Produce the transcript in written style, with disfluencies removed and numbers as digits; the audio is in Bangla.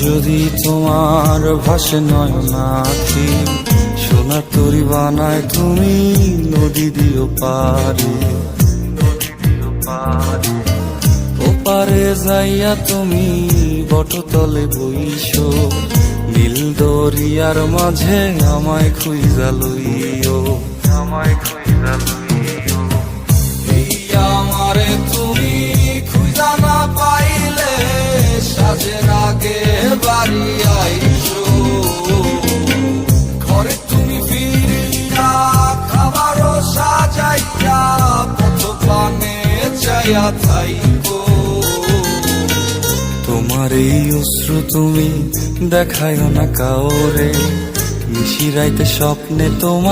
যদি তোমার ভাসে নয়নাখি, সোনার তরি বানায় তুমি নদী দিও পারে। ওপারে যাইয়া তুমি বটতলে বইসো, নীল দরিয়ার মাঝে আমায় খুঁজা লইও, আমায় খুঁজা লইও। এই আমারে তুমি খুঁজা না পাইলে সাজের আগে বাড়ি আইসো, ঘরে তুমি ফিরিয়া খাবারও সাজাইয়া পথ পানে চাইয়া থাইকো। তোমার এই অশ্রু তুমি দেখায়ও না কাউরে, নিশিরাইতে স্বপ্নে তোমার